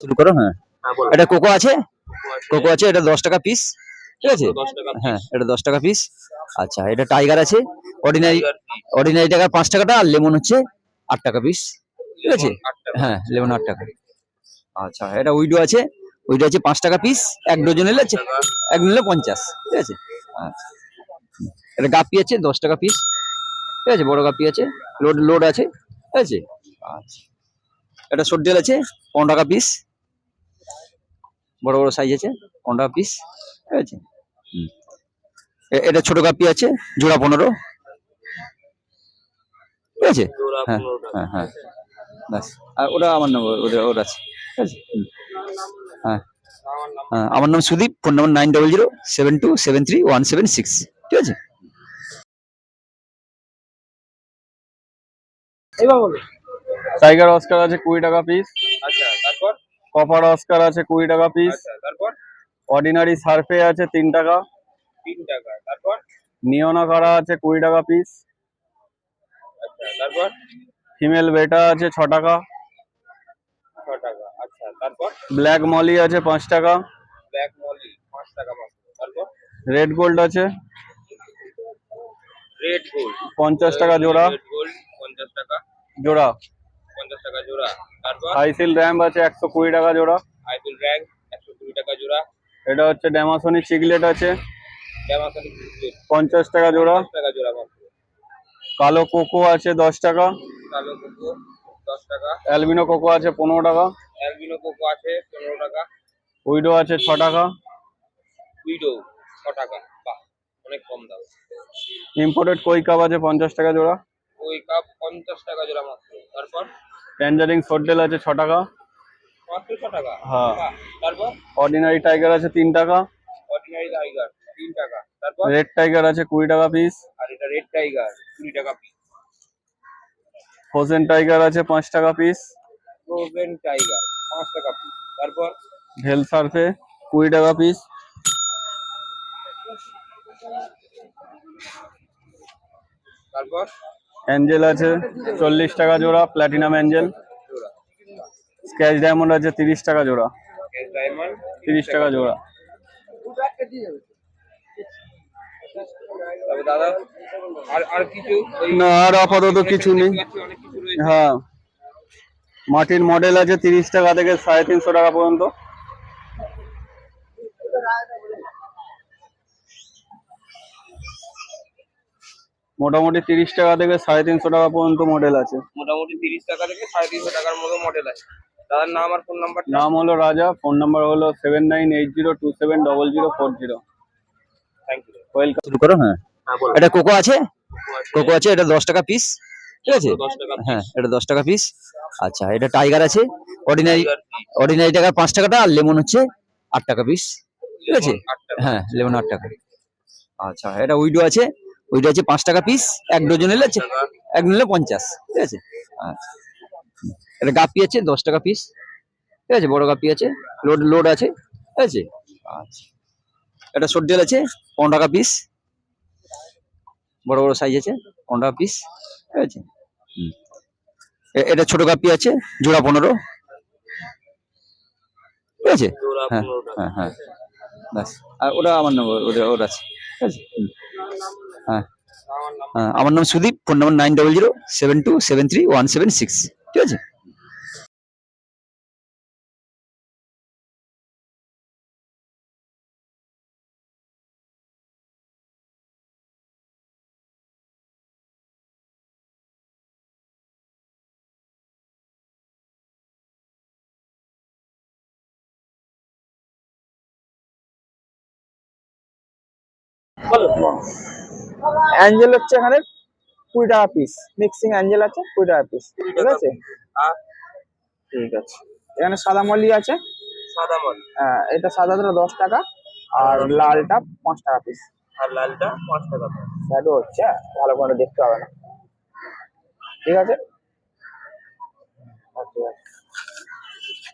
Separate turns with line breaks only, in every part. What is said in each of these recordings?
শুরু করো। হ্যাঁ,
হ্যাঁ বলো।
এটা কোকো আছে, কোকো
আছে
আছে, এটা 10 টাকা পিস। ঠিক আছে,
10 টাকা
হ্যাঁ
পিস।
এটা 10 টাকা পিস। আচ্ছা, এটা টাইগার আছে, অর্ডিনারি
টাইগার পিস,
অর্ডিনারি টাকা 5 টাকাটা, আর লেমন হচ্ছে 8 টাকা পিস। ঠিক আছে,
লেমন 8 টাকা।
হ্যাঁ লেমন 8 টাকা। আচ্ছা, এটা উইডো আছে, উইডো আছে 5 টাকা পিস, এক ডজন নিলে
5 টাকা।
এক নিলে 50। ঠিক আছে, আচ্ছা। এটা গাপ্পি আছে 10 টাকা পিস। ঠিক আছে, বড় গাপ্পি আছে, লোড লোড আছে। ঠিক আছে, আচ্ছা। এটা সর্ডেল আছে 15 টাকা পিস, বড় বড় সাইজ আছে, 15 টাকা পিস। ঠিক আছে, হুম। এটা ছোট গাপ্পি আছে, জোড়া 15। ঠিক আছে,
জোড়া
হ্যাঁ
15 টাকা।
হ্যাঁ হ্যাঁ, ব্যাস। আর ওটা আমার নম্বর, ওটা ওটা আছে। ঠিক আছে, হ্যাঁ
আমার নাম
হ্যাঁ, আমার নাম সুদীপ, ফোন নাম্বার 9007273176। ঠিক আছে।
এবার বলো।
টাইগার অস্কার আছে 20 টাকা পিস,
আচ্ছা, তারপর?
কপার অস্কার আছে 20 টাকা পিস,
আচ্ছা, তারপর?
অর্ডিনারি সার্ফে আছে 3 টাকা,
3 টাকা। তারপর?
নিওনা কারা আছে 20 টাকা পিস,
আচ্ছা, তারপর?
ফিমেল বেটা আছে 6 টাকা,
6 টাকা। আচ্ছা, তারপর?
ব্ল্যাক মলি আছে 5 টাকা,
ব্ল্যাক মলি 5 টাকা মাত্র। তারপর?
রেড গোল্ড আছে
রেড গোল্ড
50 টাকা জোড়া,
রেড গোল্ড 50 টাকা।
জোড়া
50 টাকা জোড়া। তারপর?
হাইসিল র্যাম্প আছে 120 টাকা জোড়া,
আইফিল র‍্যাঙ্ক 120 টাকা জোড়া।
এটা হচ্ছে ড্যামাসনি চিকলেট আছে
ড্যামাসনি বিস্কুট
50 টাকা জোড়া,
50 টাকা জোড়া মাত্র।
কালো কোকো আছে 10 টাকা,
কালো কোকো 10 টাকা।
অ্যালবিনো কোকো আছে 15 টাকা,
অ্যালবিনো কোকো আছে 15 টাকা।
উইডো আছে 6 টাকা,
উইডো 6 টাকা। বাহ, অনেক কম দাম।
ইম্পোর্টেড কই কাপ আছে 50 টাকা জোড়া,
ওই কাপ 50 টাকা জোড়া মাত্র। তারপর?
ট্যাঞ্জারিং সোডেল আছে 6 টাকা,
মাত্র 6 টাকা।
হ্যাঁ,
বাহ, তারপর?
অর্ডিনারি টাইগার আছে 3 টাকা,
অর্ডিনারি টাইগার 3 টাকা। তারপর?
রেড টাইগার আছে 20 টাকা পিস,
আর এটা রেড টাইগার 20 টাকা পিস।
ফোজেন টাইগার আছে 5 টাকা পিস,
ফ্রোজেন টাইগার 5 টাকা পিস। তারপর?
ভেল সার্ফে 20 টাকা পিস,
তারপর?
অ্যাঞ্জেল আছে 40 টাকা জোড়া, প্ল্যাটিনাম অ্যাঞ্জেল,
জোড়া।
স্ক্যাচ ডায়মন্ড আছে 30 টাকা জোড়া,
এস ডায়মন্ড
30 টাকা জোড়া।
তবে দাদা, আর আর কিছু ওই
না, আর আপাতত কিছু নেই।
অনেক কিছু রয়েছে।
হ্যাঁ, মাটির মডেল আছে 30 টাকা থেকে 350 টাকা পর্যন্ত, মোটামুটি 30 টাকা থেকে 350 টাকা পর্যন্ত মডেল আছে।
মোটামুটি 30 টাকা থেকে 350 টাকার মতো মডেল আছে। দাদার নাম আর ফোন নাম্বারটা?
নাম হলো রাজা, ফোন নাম্বার হলো 7980270040।
Thank you.
ওয়েলকাম।
শুরু করো। হ্যাঁ,
হ্যাঁ বলো।
এটা কোকো আছে, কোকো আছে, এটা 10 টাকা পিস। ঠিক আছে,
10 টাকা
হ্যাঁ
পিস।
এটা 10 টাকা পিস। আচ্ছা, এটা টাইগার আছে, অর্ডিনারি
টাইগার পিস,
অর্ডিনারি টাকা 5 টাকাটা, আর লেমন হচ্ছে 8 টাকা পিস। ঠিক আছে,
লেমন 8 টাকা।
হ্যাঁ লেমন 8 টাকা। আচ্ছা, এটা উইডো আছে, উইডো আছে 5 টাকা পিস, এক ডজন নিলে
5 টাকা।
এক নিলে 50। ঠিক আছে, আচ্ছা। এটা গাপ্পি আছে 10 টাকা পিস। ঠিক আছে, বড় গাপ্পি আছে, লোড লোড আছে। ঠিক আছে, আচ্ছা। এটা সর্ডেল আছে 15 টাকা পিস, বড় বড় সাইজ আছে, 15 টাকা পিস। ঠিক আছে, হুম। এটা ছোট গাপ্পি আছে, জোড়া 15। ঠিক আছে,
জোড়া
হ্যাঁ
15 টাকা।
হ্যাঁ হ্যাঁ, ব্যাস। আর ওটা আমার নম্বর, ওটা ওটা আছে। ঠিক আছে, হ্যাঁ
আমার নাম?
হ্যাঁ, আমার নাম সুদীপ, ফোন নাম্বার 9007273176। ঠিক আছে।
অ্যাঞ্জেল হচ্ছে এখানে 20 টাকা পিস, মিক্সিং অ্যাঞ্জেল আছে 20 টাকা পিস।
20
ঠিক
টাকা
আছে,
পিস। আর
ঠিক আছে। এখানে সাদা মলি আছে,
সাদা মাল।
এটা সাদাটা 10 টাকা, আর লালটা 5 টাকা পিস।
আর লালটা 5 টাকা পিস।
শ্যাডো হচ্ছে, ভালো করে দেখতে হবে না। ঠিক আছে, আচ্ছা।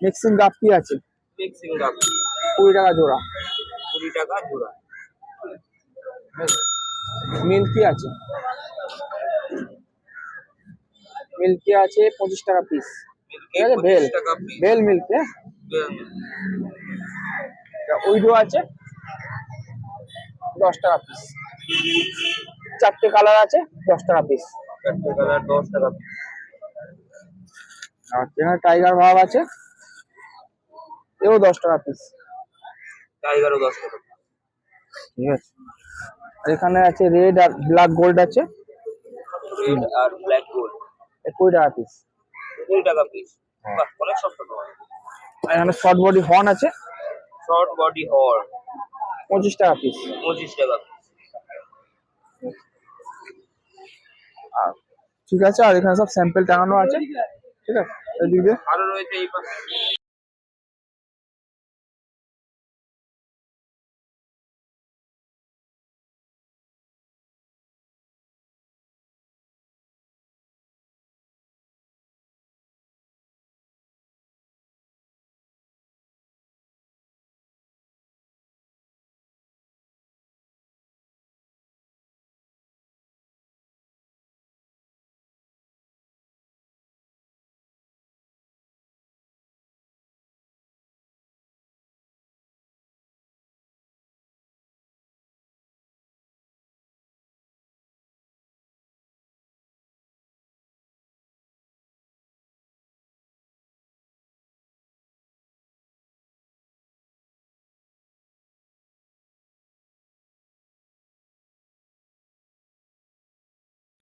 মিক্সিং গাপ্পি আছে
মিক্সিং কাপ
20 টাকা জোড়া,
20 টাকা জোড়া।
মিল্কি আছে, মিল্কি আছে 25 টাকা পিস।
মিল্কি
ঠিক আছে, ভেল
25 টাকা পিস।
ভেল মিল্কি, উইডো আছে 10 টাকা পিস। 4টে কালার আছে 10 টাকা পিস।
4টে কালার 10 টাকা।
আর এখানে টাইগার ভাব আছে, এও 10 টাকা পিস।
টাইগারও 10 টাকা।
ঠিক আছে। আর এখানে আছে রেড আর ব্ল্যাক গোল্ড আছে,
রেড আর ব্ল্যাক গোল্ড
20 টাকা পিস।
20 টাকা পিস। বাহ, অনেক সস্তা তো।
আর এখানে শর্ট বডি হর্ন আছে,
শর্ট বডি হর্ন
25 টাকা পিস।
25 টাকা।
আর ঠিক আছে, আর এখানে সব স্যাম্পল টাঙানো আছে। ঠিক আছে, এদিক দিয়ে
আরো রয়েছে এই পাশে।